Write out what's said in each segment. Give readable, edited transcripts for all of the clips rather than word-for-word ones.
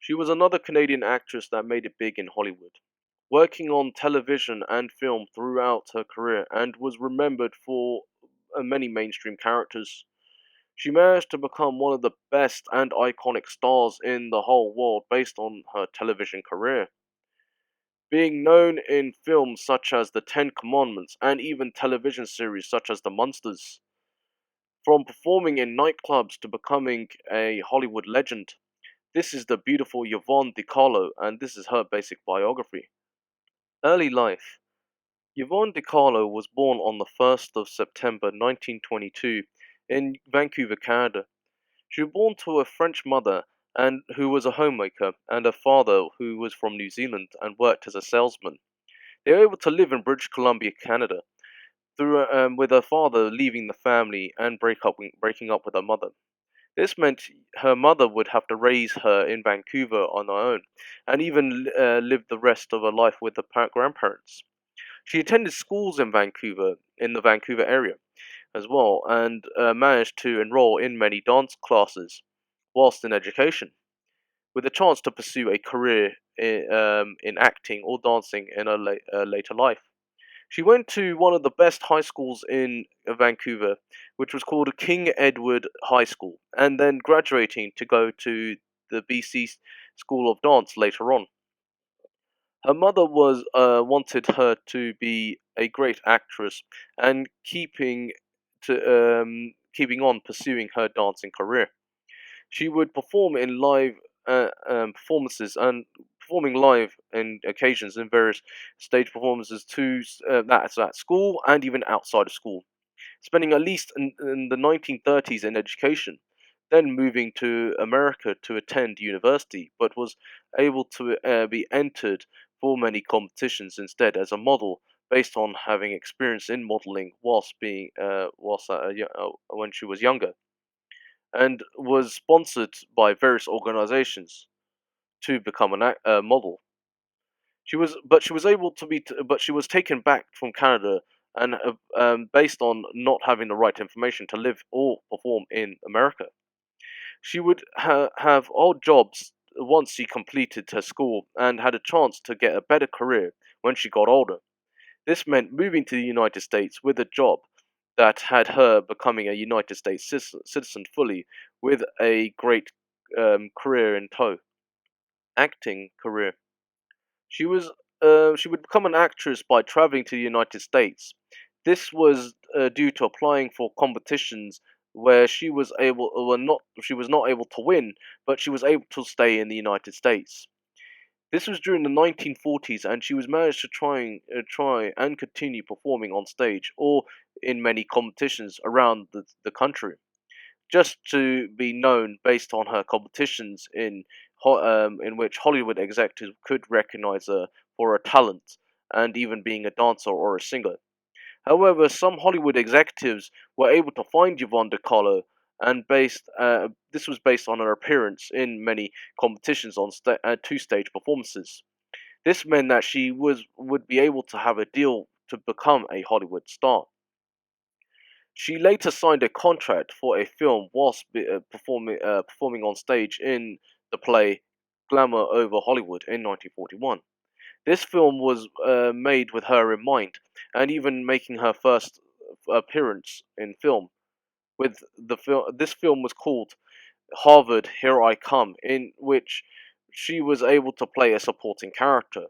She was another Canadian actress that made it big in Hollywood, working on television and film throughout her career and was remembered for many mainstream characters. She managed to become one of the best and iconic stars in the whole world based on her television career, being known in films such as The Ten Commandments and even television series such as The Munsters. From performing in nightclubs to becoming a Hollywood legend, this is the beautiful Yvonne De Carlo, and this is her basic biography. Early life. Yvonne De Carlo was born on the 1st of September 1922 in Vancouver, Canada. She was born to a French mother and who was a homemaker, and a father who was from New Zealand and worked as a salesman. They were able to live in British Columbia, Canada, with her father leaving the family and breaking up with her mother. This meant her mother would have to raise her in Vancouver on her own, and even live the rest of her life with her grandparents. She attended schools in Vancouver, in the Vancouver area as well, and managed to enroll in many dance classes whilst in education, with a chance to pursue a career in acting or dancing in her later life. She went to one of the best high schools in Vancouver, which was called King Edward High School, and then graduating to go to the BC School of Dance later on. Her mother was wanted her to be a great actress and keeping on pursuing her dancing career. She would perform in live performances and performing live in occasions in various stage performances to that's at school and even outside of school, spending at least in the 1930s in education, then moving to America to attend university, but was able to be entered for many competitions instead as a model based on having experience in modeling when she was younger, and was sponsored by various organizations to become a model. She was able to but she was taken back from Canada and based on not having the right information to live or perform in America. She would have odd jobs once she completed her school and had a chance to get a better career when she got older. This meant moving to the United States with a job that had her becoming a United States citizen fully, with a great career in tow. Acting career. She would become an actress by traveling to the United States. This was due to applying for competitions where she was not able to win, but she was able to stay in the United States. This was during the 1940s, and she was managed to try and continue performing on stage or in many competitions around the country, just to be known based on her competitions in which Hollywood executives could recognize her for her talent and even being a dancer or a singer. However, some Hollywood executives were able to find Yvonne De Carlo, and this was based on her appearance in many competitions on two-stage performances. This meant that would be able to have a deal to become a Hollywood star. She later signed a contract for a film whilst performing on stage in the play Glamour Over Hollywood in 1941. This film was made with her in mind, and even making her first appearance in film. This film was called Harvard Here I Come, in which she was able to play a supporting character.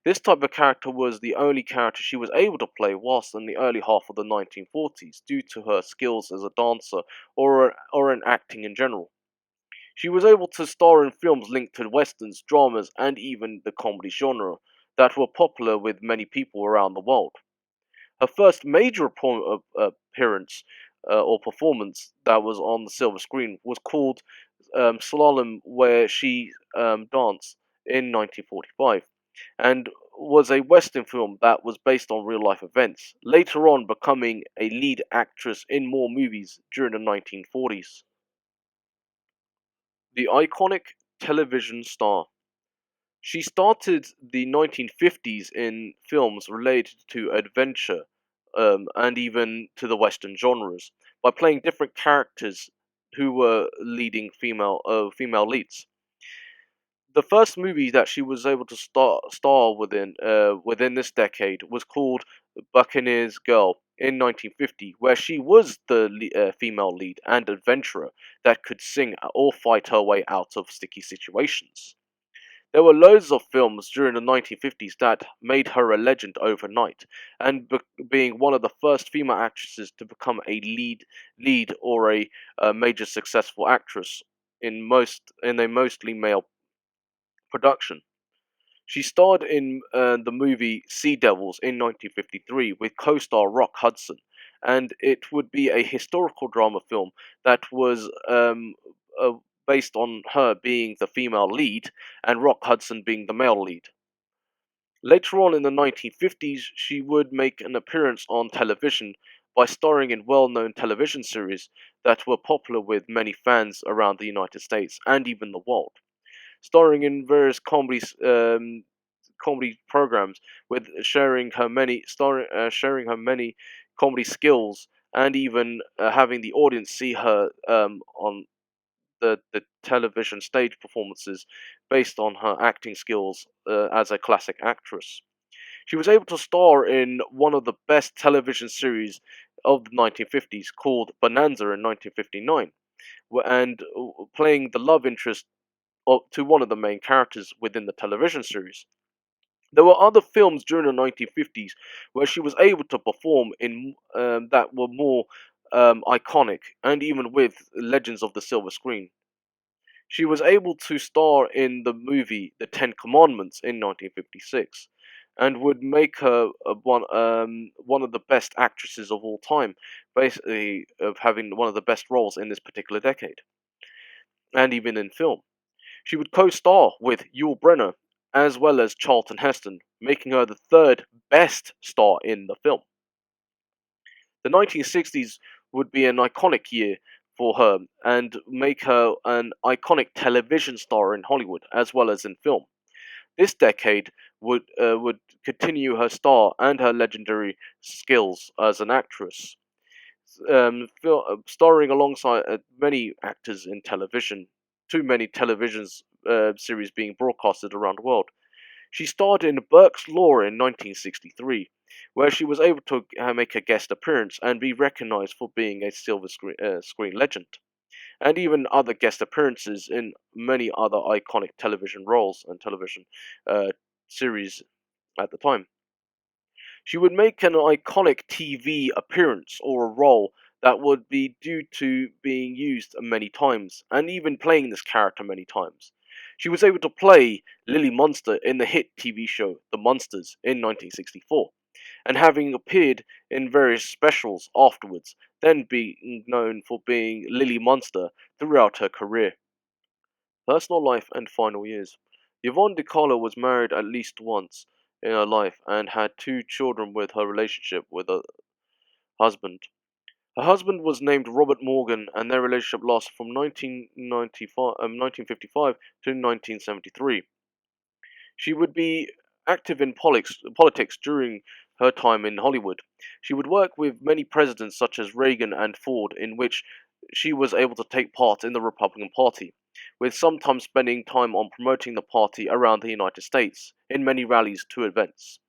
This type of character was the only character she was able to play whilst in the early half of the 1940s due to her skills as a dancer or in acting in general. She was able to star in films linked to westerns, dramas, and even the comedy genre that were popular with many people around the world. Her first major appearance or performance that was on the silver screen was called Slalom, where she danced in 1945, and was a Western film that was based on real life events, later on becoming a lead actress in more movies during the 1940s. The iconic television star. She started the 1950s in films related to adventure and even to the Western genres by playing different characters who were leading female leads. The first movie that she was able to star within this decade was called Buccaneer's Girl in 1950, where she was the female lead and adventurer that could sing or fight her way out of sticky situations. There were loads of films during the 1950s that made her a legend overnight, and being one of the first female actresses to become a lead or a major successful actress in a mostly male production. She starred in the movie Sea Devils in 1953 with co-star Rock Hudson, and it would be a historical drama film that was uh, based on her being the female lead and Rock Hudson being the male lead. Later on in the 1950s, she would make an appearance on television by starring in well-known television series that were popular with many fans around the United States and even the world, starring in various comedy programs with sharing her many comedy skills and even having the audience see her on the television stage performances based on her acting skills as a classic actress. She was able to star in one of the best television series of the 1950s called Bonanza in 1959, and playing the love interest to one of the main characters within the television series. There were other films during the 1950s where she was able to perform in that were more iconic and even with legends of the silver screen. She was able to star in the movie The Ten Commandments in 1956 and would make her one of the best actresses of all time, basically of having one of the best roles in this particular decade and even in film. She would co-star with Yul Brynner as well as Charlton Heston, making her the third best star in the film. The 1960s would be an iconic year for her and make her an iconic television star in Hollywood as well as in film. This decade would continue her star and her legendary skills as an actress, starring alongside many actors in television. Too many television series being broadcasted around the world. She starred in Burke's Law in 1963, where she was able to make a guest appearance and be recognized for being a screen legend, and even other guest appearances in many other iconic television roles and television uh, series at the time. She would make an iconic TV appearance or a role that would be due to being used many times, and even playing this character many times. She was able to play Lily Munster in the hit TV show The Munsters in 1964, and having appeared in various specials afterwards, then being known for being Lily Munster throughout her career. Personal life and final years. Yvonne De Carlo was married at least once in her life and had two children with her relationship with a husband. Her husband was named Robert Morgan, and their relationship lasted from 1955 to 1973. She would be active in politics during her time in Hollywood. She would work with many presidents such as Reagan and Ford, in which she was able to take part in the Republican Party, with sometimes spending time on promoting the party around the United States in many rallies to events.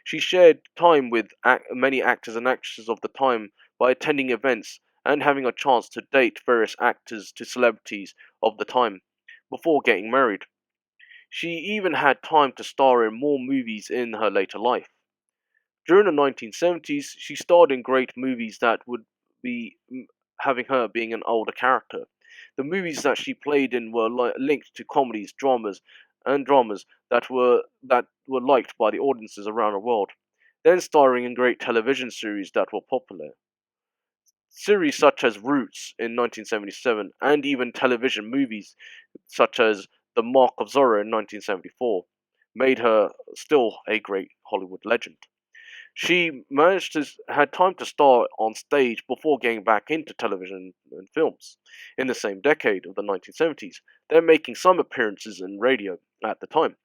She shared time with many actors and actresses of the time by attending events and having a chance to date various actors to celebrities of the time before getting married. She even had time to star in more movies in her later life. During the 1970s, she starred in great movies that would be having her being an older character. The movies that she played in were linked to comedies, dramas that were liked by the audiences around the world. Then starring in great television series that were popular. Series such as Roots in 1977, and even television movies such as The Mark of Zorro in 1974, made her still a great Hollywood legend. She managed to had time to star on stage before getting back into television and films in the same decade of the 1970s, then making some appearances in radio at the time.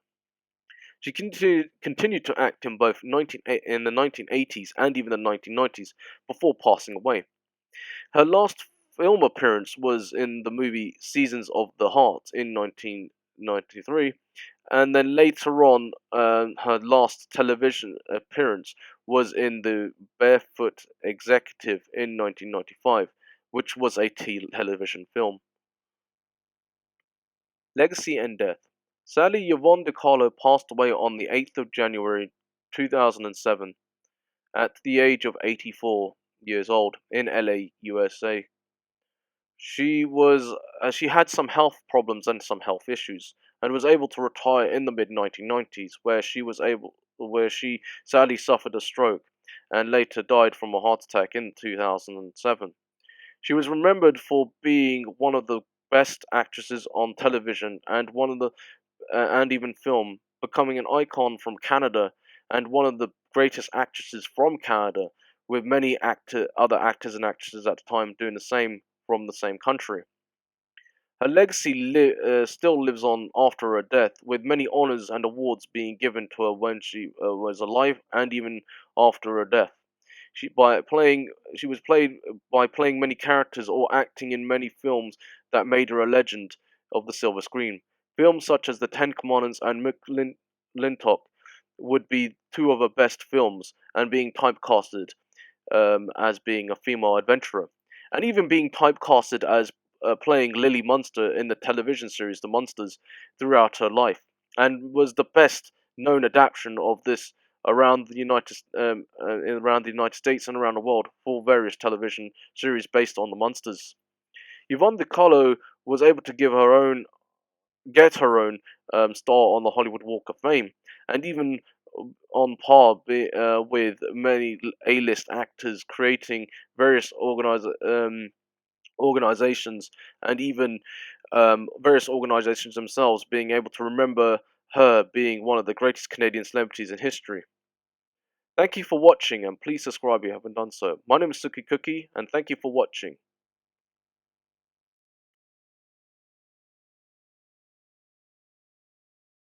She continued to act in both in the 1980s and even the 1990s before passing away. Her last film appearance was in the movie Seasons of the Heart in 19 1993, and then later on, her last television appearance was in The Barefoot Executive in 1995, which was a television film. Legacy and death. Sadly, Yvonne De Carlo passed away on the 8th of January 2007 at the age of 84 years old in LA, USA. She had some health problems and some health issues, and was able to retire in the mid 1990s, where she sadly suffered a stroke, and later died from a heart attack in 2007. She was remembered for being one of the best actresses on television and one of the and even film, becoming an icon from Canada and one of the greatest actresses from Canada, with many other actors and actresses at the time doing the same from the same country. Her legacy still lives on after her death, with many honors and awards being given to her when she was alive and even after her death. She was played by playing many characters or acting in many films that made her a legend of the silver screen. Films such as The Ten Commandments and McLintock would be two of her best films, and being typecasted as being a female adventurer, and even being typecasted as playing Lily Munster in the television series The Munsters throughout her life, and was the best known adaptation of this around the United States and around the world for various television series based on the Munsters. Yvonne De Carlo was able to get her own star on the Hollywood Walk of Fame, and even on par with many A-list actors, creating various organizations, and even various organizations themselves being able to remember her being one of the greatest Canadian celebrities in history. Thank you for watching, and please subscribe if you haven't done so. My name is Suki Cookie, and thank you for watching.